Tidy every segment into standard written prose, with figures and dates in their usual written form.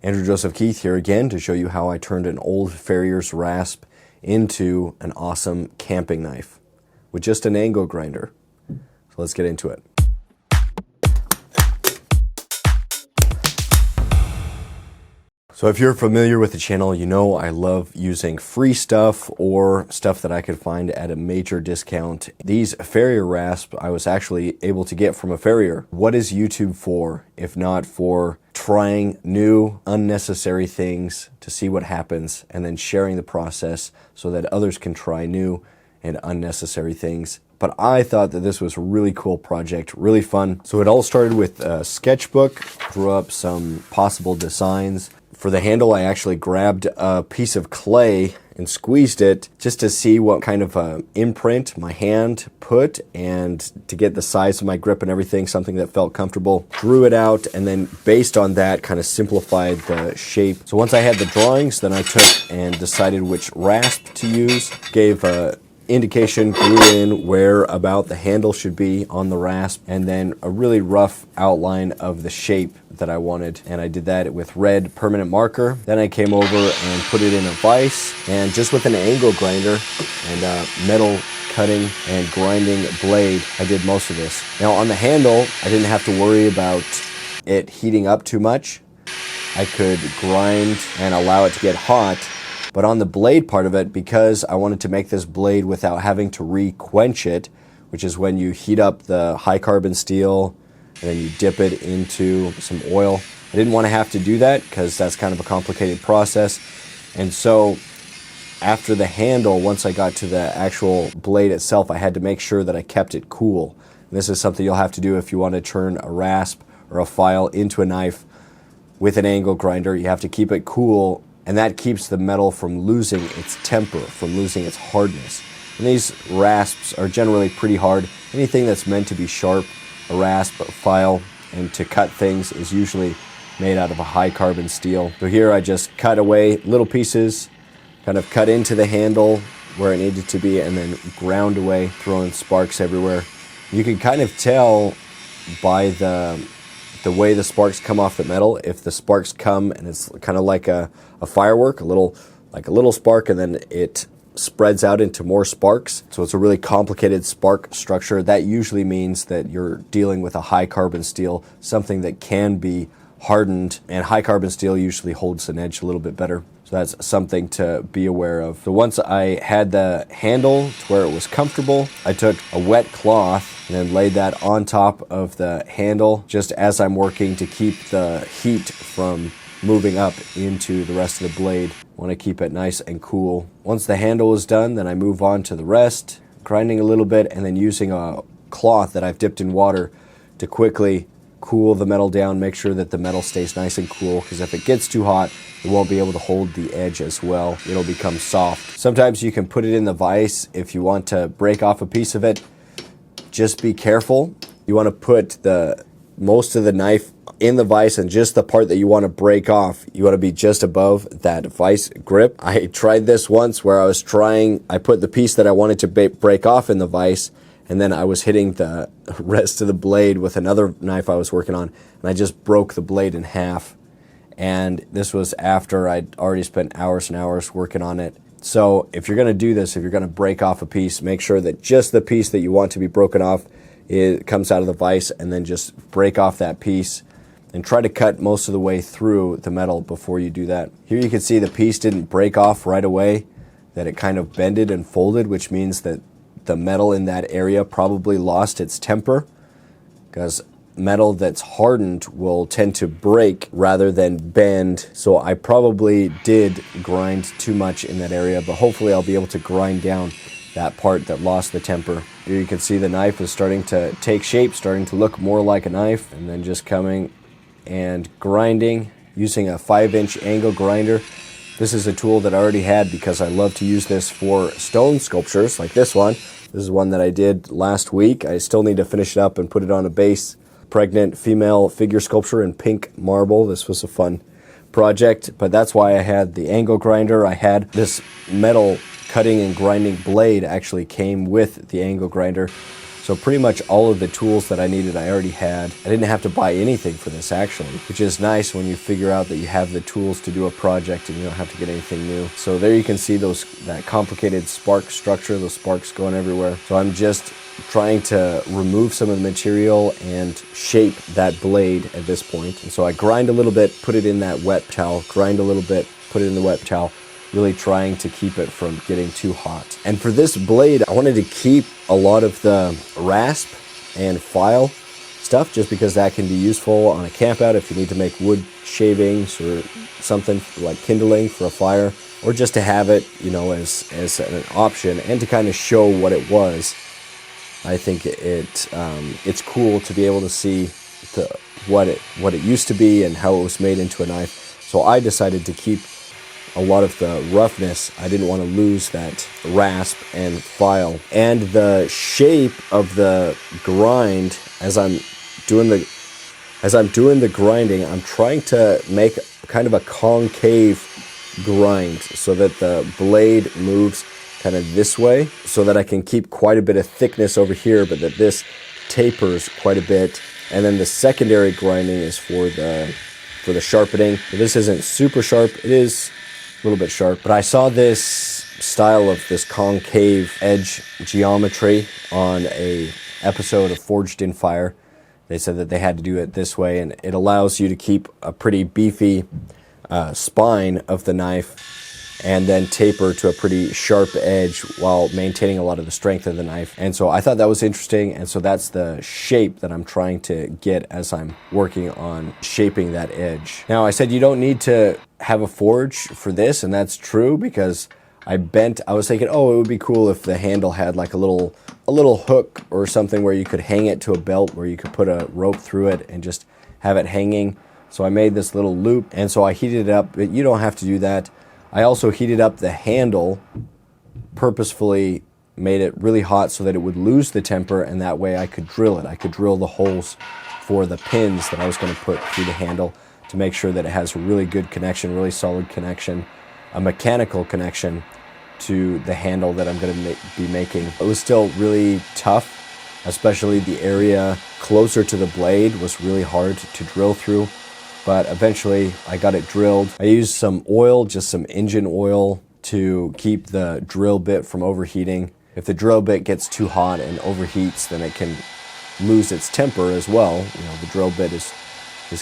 Andrew Joseph Keith here again to show you how I turned an old Farriers Rasp into an awesome camping knife with just an angle grinder. So let's get into it. So if you're familiar with the channel, you know I love using free stuff or stuff that I could find at a major discount. These Farrier Rasp I was actually able to get from a farrier. What is YouTube for if not for trying new, unnecessary things to see what happens and then sharing the process so that others can try new and unnecessary things? But I thought that this was a really cool project, really fun. So it all started with a sketchbook, drew up some possible designs. For the handle, I actually grabbed a piece of clay and squeezed it just to see what kind of imprint my hand put and to get the size of my grip and everything, something that felt comfortable. Drew it out and then based on that kind of simplified the shape. So once I had the drawings, then I took and decided which rasp to use, gave a indication, drew in where about the handle should be on the rasp, and then a really rough outline of the shape that I wanted. And I did that with red permanent marker. Then I came over and put it in a vise, and just with an angle grinder and a metal cutting and grinding blade, I did most of this. Now on the handle, I didn't have to worry about it heating up too much. I could grind and allow it to get hot. But on the blade part of it, because I wanted to make this blade without having to re-quench it, which is when you heat up the high carbon steel and then you dip it into some oil, I didn't want to have to do that because that's kind of a complicated process. And so after the handle, once I got to the actual blade itself, I had to make sure that I kept it cool. And this is something you'll have to do if you want to turn a rasp or a file into a knife with an angle grinder. You have to keep it cool, and that keeps the metal from losing its temper, from losing its hardness. And these rasps are generally pretty hard. Anything that's meant to be sharp, a rasp, a file, and to cut things is usually made out of a high carbon steel. So here I just cut away little pieces, kind of cut into the handle where it needed to be, and then ground away, throwing sparks everywhere. You can kind of tell by the way the sparks come off the metal. If the sparks come and it's kind of like a firework, like a little spark, and then it spreads out into more sparks. So it's a really complicated spark structure. That usually means that you're dealing with a high carbon steel, something that can be hardened, and high carbon steel usually holds an edge a little bit better. So that's something to be aware of. So once I had the handle to where it was comfortable, I took a wet cloth and then laid that on top of the handle just as I'm working to keep the heat from moving up into the rest of the blade. I want to keep it nice and cool. Once the handle is done, then I move on to the rest, grinding a little bit and then using a cloth that I've dipped in water to quickly cool the metal down, make sure that the metal stays nice and cool, because if it gets too hot, it won't be able to hold the edge as well. It'll become soft. Sometimes you can put it in the vise if you want to break off a piece of it. Just be careful. You want to put most of the knife in the vise, and just the part that you want to break off, you want to be just above that vise grip. I tried this once where I put the piece that I wanted to break off in the vise, and then I was hitting the rest of the blade with another knife I was working on, and I just broke the blade in half. And this was after I'd already spent hours and hours working on it. So if you're going to do this, if you're going to break off a piece, make sure that just the piece that you want to be broken off, it comes out of the vise, and then just break off that piece and try to cut most of the way through the metal before you do that. Here you can see the piece didn't break off right away, that it kind of bended and folded, which means that the metal in that area probably lost its temper, because metal that's hardened will tend to break rather than bend. So I probably did grind too much in that area, but hopefully I'll be able to grind down that part that lost the temper. Here you can see the knife is starting to take shape, starting to look more like a knife, and then just coming and grinding using a 5-inch angle grinder. This is a tool that I already had because I love to use this for stone sculptures like this one. This is one that I did last week. I still need to finish it up and put it on a base. Pregnant female figure sculpture in pink marble. This was a fun project, but that's why I had the angle grinder. I had this metal cutting and grinding blade actually came with the angle grinder. So So pretty much all of the tools that I needed I already had. I didn't have to buy anything for this actually, which is nice when you figure out that you have the tools to do a project and you don't have to get anything new. So there you can see that complicated spark structure, those sparks going everywhere. So I'm just trying to remove some of the material and shape that blade at this point. And so I grind a little bit, put it in that wet towel, grind a little bit, put it in the wet towel, really trying to keep it from getting too hot. And for this blade, I wanted to keep a lot of the rasp and file stuff just because that can be useful on a camp out if you need to make wood shavings or something like kindling for a fire, or just to have it, you know, as an option and to kind of show what it was. I think it's cool to be able to see what it used to be and how it was made into a knife. So I decided to keep a lot of the roughness. I didn't want to lose that rasp and file. And the shape of the grind, as I'm doing the grinding, I'm trying to make kind of a concave grind so that the blade moves kind of this way, so that I can keep quite a bit of thickness over here, but that this tapers quite a bit. And then the secondary grinding is for the sharpening. This isn't super sharp. It is a little bit sharp, but I saw this style of this concave edge geometry on a episode of Forged in Fire. They said that they had to do it this way, and it allows you to keep a pretty beefy spine of the knife and then taper to a pretty sharp edge while maintaining a lot of the strength of the knife. And so I thought that was interesting, and so that's the shape that I'm trying to get as I'm working on shaping that edge. Now, I said you don't need to have a forge for this, and that's true, because I was thinking, oh, it would be cool if the handle had like a little hook or something where you could hang it to a belt, where you could put a rope through it and just have it hanging. So I made this little loop, and so I heated it up, but you don't have to do that. I also heated up the handle, purposefully made it really hot so that it would lose the temper, and that way I could drill it. I could drill the holes for the pins that I was going to put through the handle to make sure that it has a really good connection, really solid connection, a mechanical connection to the handle that I'm going to be making. It was still really tough, especially the area closer to the blade was really hard to drill through. But eventually I got it drilled. I used some oil, just some engine oil, to keep the drill bit from overheating. If the drill bit gets too hot and overheats, then it can lose its temper as well. You know, the drill bit is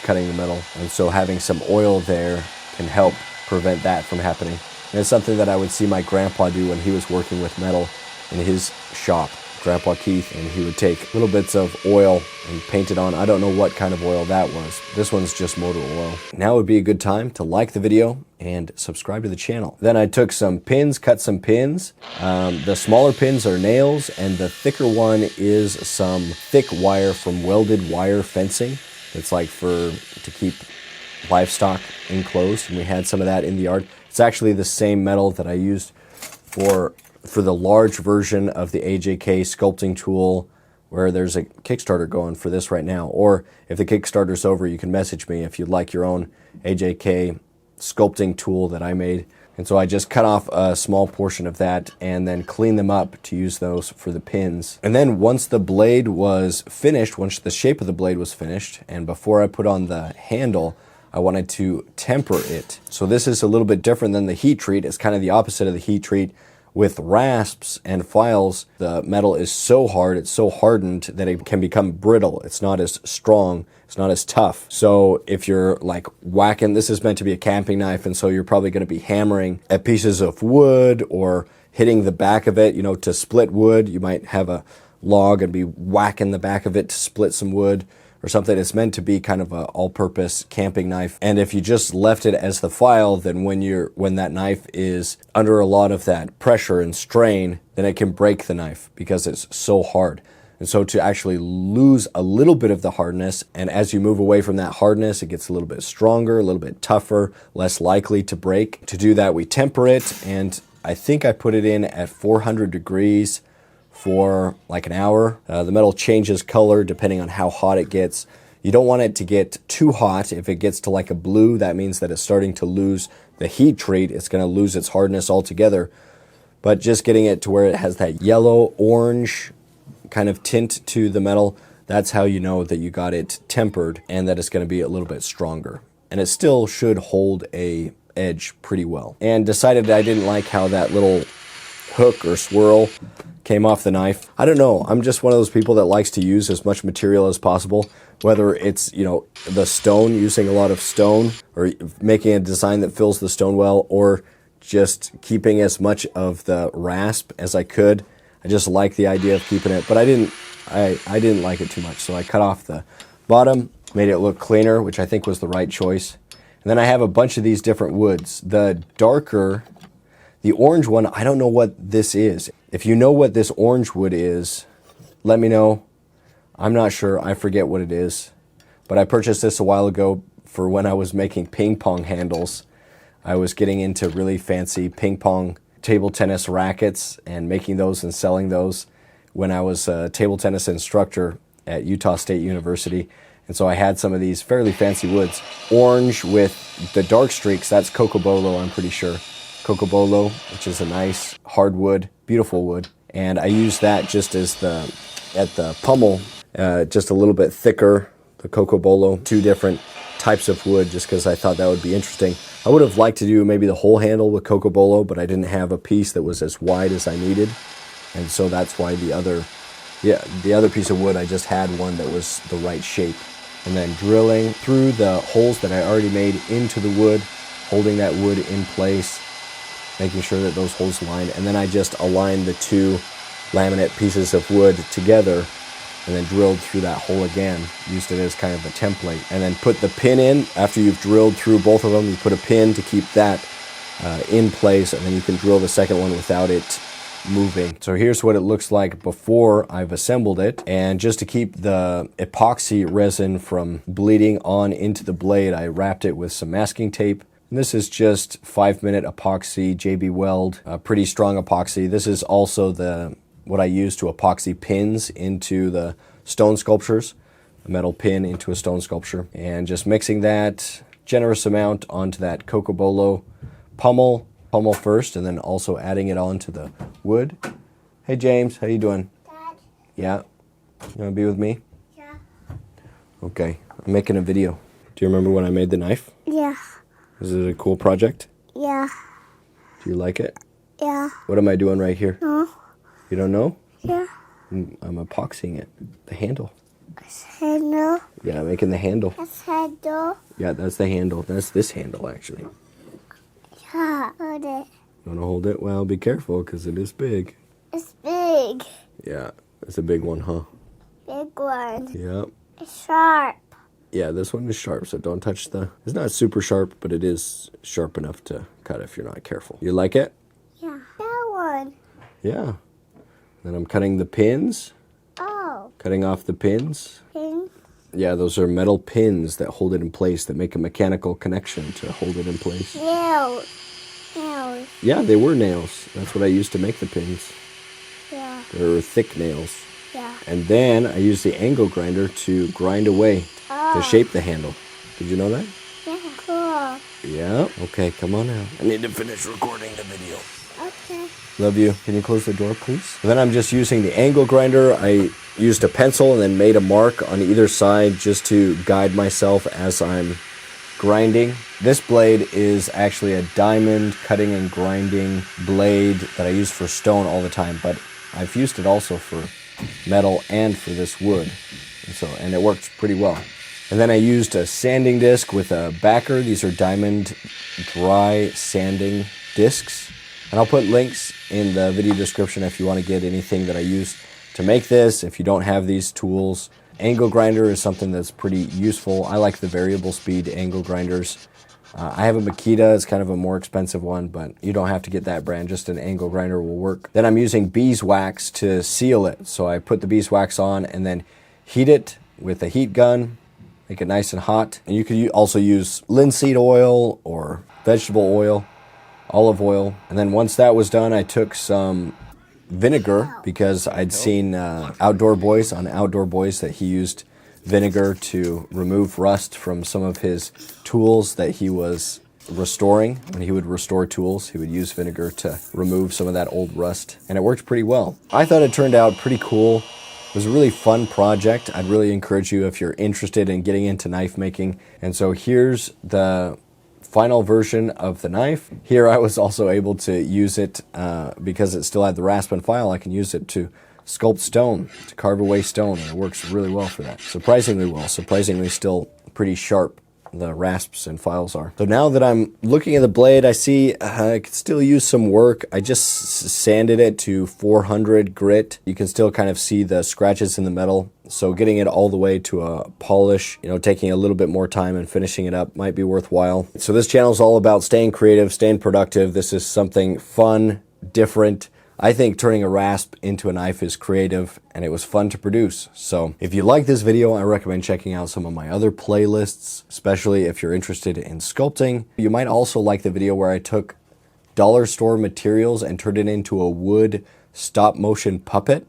cutting the metal. And so having some oil there can help prevent that from happening. And it's something that I would see my grandpa do when he was working with metal in his shop. Grandpa Keith, and he would take little bits of oil and paint it on. I don't know what kind of oil that was. This one's just motor oil. Now would be a good time to like the video and subscribe to the channel. Then I took some pins, cut some pins. The smaller pins are nails, and the thicker one is some thick wire from welded wire fencing. It's like to keep livestock enclosed, and we had some of that in the yard. It's actually the same metal that I used for the large version of the AJK sculpting tool, where there's a Kickstarter going for this right now. Or if the Kickstarter's over, you can message me if you'd like your own AJK sculpting tool that I made. And so I just cut off a small portion of that and then clean them up to use those for the pins. And then once the blade was finished, once the shape of the blade was finished, and before I put on the handle, I wanted to temper it. So this is a little bit different than the heat treat. It's kind of the opposite of the heat treat. With rasps and files, the metal is so hard, it's so hardened that it can become brittle. It's not as strong, it's not as tough. So if you're like whacking, this is meant to be a camping knife, and so you're probably going to be hammering at pieces of wood or hitting the back of it, you know, to split wood. You might have a log and be whacking the back of it to split some wood or something. It's meant to be kind of an all-purpose camping knife. And if you just left it as the file, then when that knife is under a lot of that pressure and strain, then it can break the knife because it's so hard. And so to actually lose a little bit of the hardness, and as you move away from that hardness, it gets a little bit stronger, a little bit tougher, less likely to break. To do that, we temper it, and I think I put it in at 400 degrees for like an hour. The metal changes color depending on how hot it gets. You don't want it to get too hot. If it gets to like a blue, that means that it's starting to lose the heat treat. It's going to lose its hardness altogether. But just getting it to where it has that yellow, orange, kind of tint to the metal, that's how you know that you got it tempered and that it's going to be a little bit stronger. And it still should hold a edge pretty well. And decided I didn't like how that little hook or swirl came off the knife. I don't know, I'm just one of those people that likes to use as much material as possible, whether it's, you know, the stone, using a lot of stone, or making a design that fills the stone well, or just keeping as much of the rasp as I could. I just like the idea of keeping it, but I didn't like it too much, so I cut off the bottom, made it look cleaner, which I think was the right choice. And then I have a bunch of these different woods. The darker, the orange one, I don't know what this is. If you know what this orange wood is, let me know. I'm not sure, I forget what it is. But I purchased this a while ago for when I was making ping pong handles. I was getting into really fancy ping pong table tennis rackets and making those and selling those when I was a table tennis instructor at Utah State University. And so I had some of these fairly fancy woods. Orange with the dark streaks, that's cocobolo, I'm pretty sure. Cocobolo, which is a nice hardwood, beautiful wood. And I used that just as at the pummel, just a little bit thicker, the cocobolo, 2 different types of wood, just because I thought that would be interesting. I would have liked to do maybe the whole handle with cocobolo, but I didn't have a piece that was as wide as I needed. And so that's why the other piece of wood, I just had one that was the right shape. And then drilling through the holes that I already made into the wood, holding that wood in place, making sure that those holes line. And then I just aligned the 2 laminate pieces of wood together and then drilled through that hole again, used it as kind of a template. And then put the pin in. After you've drilled through both of them, you put a pin to keep that in place, and then you can drill the second one without it moving. So here's what it looks like before I've assembled it. And just to keep the epoxy resin from bleeding on into the blade, I wrapped it with some masking tape. And this is just 5-minute epoxy, JB Weld, pretty strong epoxy. This is also what I use to epoxy pins into the stone sculptures, a metal pin into a stone sculpture. And just mixing that generous amount onto that cocobolo pummel first, and then also adding it onto the wood. Hey James, how you doing? Dad. Yeah? You wanna be with me? Yeah. Okay, I'm making a video. Do you remember when I made the knife? Yeah. Is it a cool project? Yeah. Do you like it? Yeah. What am I doing right here? No. You don't know? Yeah. I'm epoxying it, the handle. Handle. Yeah, making the handle. That's handle. Yeah, that's the handle. That's this handle, actually. Yeah. Hold it. You want to hold it? Well, be careful, because it is big. It's big. Yeah, it's a big one, huh? Big one. Yep. It's sharp. Yeah, this one is sharp, so don't touch it's not super sharp, but it is sharp enough to cut if you're not careful. You like it? Yeah. That one. Yeah. Then I'm cutting the pins. Oh. Cutting off the pins. Pin. Yeah, those are metal pins that hold it in place, that make a mechanical connection to hold it in place. Nails. Nails. Yeah, they were nails. That's what I used to make the pins. Yeah. They were thick nails. Yeah. And then I used the angle grinder to grind away to shape the handle. Did you know that? Yeah. Cool. Yeah. Okay, come on out. I need to finish recording the video. Okay. Love you. Can you close the door, please? And then I'm just using the angle grinder. I used a pencil and then made a mark on either side just to guide myself as I'm grinding. This blade is actually a diamond cutting and grinding blade that I use for stone all the time, but I've used it also for metal and for this wood. And it works pretty well. And then I used a sanding disc with a backer. These are diamond dry sanding discs. And I'll put links in the video description if you want to get anything that I use to make this. If you don't have these tools, angle grinder is something that's pretty useful. I like the variable speed angle grinders. I have a Makita, it's kind of a more expensive one, but you don't have to get that brand, just an angle grinder will work. Then I'm using beeswax to seal it. So I put the beeswax on and then heat it with a heat gun, make it nice and hot. And you could also use linseed oil or vegetable oil, olive oil. And then once that was done, I took some vinegar because I'd seen Outdoor Boys that he used vinegar to remove rust from some of his tools that he was restoring. When he would restore tools, he would use vinegar to remove some of that old rust, and it worked pretty well. I thought it turned out pretty cool. was a really fun project. I'd really encourage you if you're interested in getting into knife making. And so here's the final version of the knife. Here I was also able to use it because it still had the rasp and file. I can use it to sculpt stone, to carve away stone, and it works really well for that. Surprisingly well, surprisingly still pretty sharp, the rasps and files are. So now that I'm looking at the blade, I see I could still use some work. I just sanded it to 400 grit. You can still kind of see the scratches in the metal. So getting it all the way to a polish, you know, taking a little bit more time and finishing it up might be worthwhile. So this channel is all about staying creative, staying productive. This is something fun, different. I think turning a rasp into a knife is creative, and it was fun to produce. So if you like this video, I recommend checking out some of my other playlists, especially if you're interested in sculpting. You might also like the video where I took dollar store materials and turned it into a wood stop motion puppet.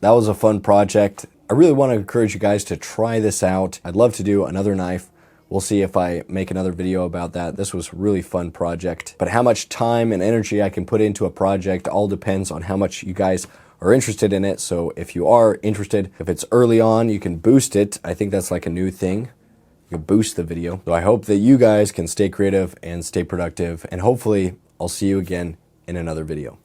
That was a fun project. I really want to encourage you guys to try this out. I'd love to do another knife. We'll see if I make another video about that. This was a really fun project. But how much time and energy I can put into a project all depends on how much you guys are interested in it. So if you are interested, if it's early on, you can boost it. I think that's like a new thing. You can boost the video. So I hope that you guys can stay creative and stay productive. And hopefully I'll see you again in another video.